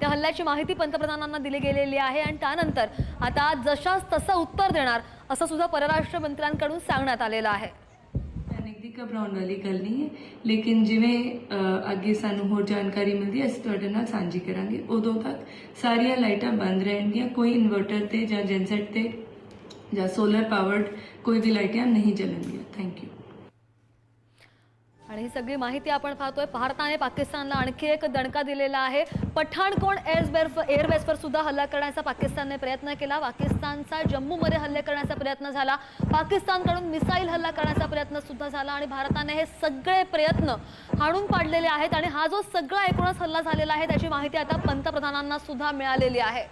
या हल्ल्याची माहिती पंतप्रधानांना दिली गेलेली आहे आणि त्यानंतर आता जशास तसं उत्तर देणार असं सुद्धा परराष्ट्र मंत्र्यांकडून सांगण्यात आलेलं आहे। ਦੀ ਘਬਰਾਉਣ ਵਾਲੀ ਗੱਲ ਨਹੀਂ ਹੈ, ਲੇਕਿਨ ਜਿਵੇਂ ਅੱਗੇ ਸਾਨੂੰ ਹੋਰ ਜਾਣਕਾਰੀ ਮਿਲਦੀ ਹੈ ਅਸੀਂ ਤੁਹਾਡੇ ਨਾਲ ਸਾਂਝੀ ਕਰਾਂਗੇ। ਉਦੋਂ ਤੱਕ ਸਾਰੀਆਂ ਲਾਈਟਾਂ ਬੰਦ ਰਹਿਣਗੀਆਂ, ਕੋਈ ਇਨਵਰਟਰ ਤੇ ਜਾਂ ਜੈਨਸੈਟ ਤੇ ਜਾਂ ਸੋਲਰ ਪਾਵਰਡ ਕੋਈ ਵੀ ਲਾਈਟਾਂ ਨਹੀਂ ਜਲਣਗੀਆਂ। Thank you. आणि ही सगळी माहिती आपण पाहतोय। भारताने पाकिस्तानला आणखी एक दणका दिलेला आहे। पठाणकोट एअरबेसवर सुद्धा हल्ला करण्याचा पाकिस्तानने प्रयत्न केला। पाकिस्तानचा जम्मूमध्ये हल्ले करण्याचा प्रयत्न झाला, पाकिस्तानकडून मिसाईल हल्ला करण्याचा प्रयत्न सुद्धा झाला आणि भारताने हे सगळे प्रयत्न हाणून पाडलेले आहेत आणि हा जो सगळा एकूणच हल्ला झालेला आहे त्याची माहिती आता पंतप्रधानांना सुद्धा मिळालेली आहे।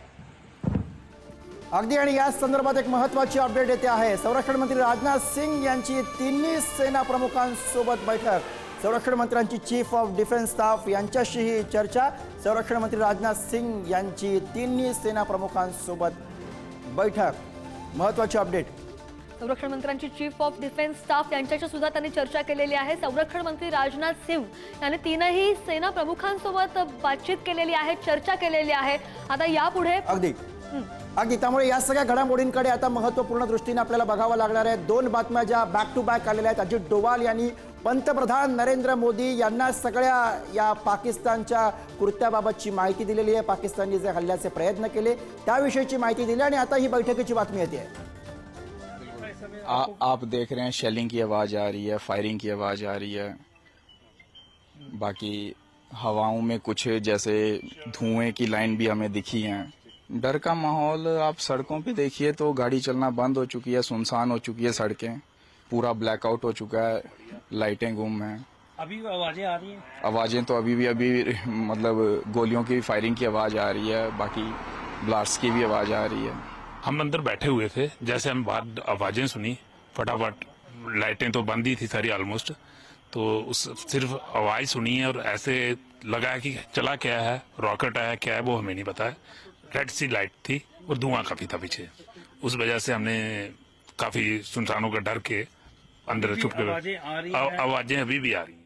अगदी आणि या संदर्भात एक महत्त्वाची अपडेट येते आहे। संरक्षण मंत्री राजनाथ सिंग यांची तिन्ही सेना प्रमुखांसोबत बैठक। संरक्षण मंत्र्यांची चीफ ऑफ डिफेन्स स्टाफ यांच्याशीही चर्चा। संरक्षण मंत्री राजनाथ सिंग यांची तिन्ही सेना प्रमुखांसोबत बैठक। महत्त्वाची अपडेट। संरक्षण मंत्र्यांची चीफ ऑफ डिफेन्स स्टाफ यांच्याशी सुद्धा त्यांनी चर्चा केलेली आहे। संरक्षण मंत्री राजनाथ सिंग यांनी तीनही सेना प्रमुखांसोबत बातचीत केलेली आहे, चर्चा केलेली आहे। आता यापुढे अगदी त्यामुळे या सगळ्या घडामोडींकडे आता महत्त्वपूर्ण दृष्टीने आपल्याला बघावं लागणार आहे। दोन बातम्या ज्या बॅक टू बॅक आलेल्या आहेत। अजित डोवाल यांनी पंतप्रधान नरेंद्र मोदी यांना सगळ्या या पाकिस्तानच्या कृत्याबाबतची माहिती दिलेली आहे। पाकिस्तानने जे हल्ल्याचे प्रयत्न केले त्याविषयीची माहिती दिली आणि आता ही बैठकीची बातमी येते। आप देख रहे हैं शेलिंग की आवाज आ रही है, फायरिंग की आवाज आ रही है। बाकी हवाओं में कुछ जैसे धुएं की लाइन भी हमें दिखी है। डर का माहौल आप सड़कों पे देखिए तो गाड़ी चलना बंद हो चुकी है, सुनसान हो चुकी है सड़कें, पूरा ब्लैकआउट हो चुका है, लाइटें गुम हैं। अभी आवाजें आ रही हैं? आवाजें तो अभी मतलब गोलियों की फायरिंग की आवाज आ रही है, बाकी ब्लास्ट की भी आवाज आ रही है। हम अंदर बैठे हुए थे, जैसे हम बाहर आवाजें सुनी फटाफट, लाइटें तो बंद ही थी सारी ऑलमोस्ट, तो उस सिर्फ आवाज सुनी है और ऐसे लगा है कि चला क्या है, रॉकेट आया क्या है वो हमें नहीं पता है। रेड सी लाइट थी और धुआं काफी था पीछे, उस वजह से हमने काफी सुनसानों का डर के अंदर छुप के आवाजें अभी भी आ रही हैं।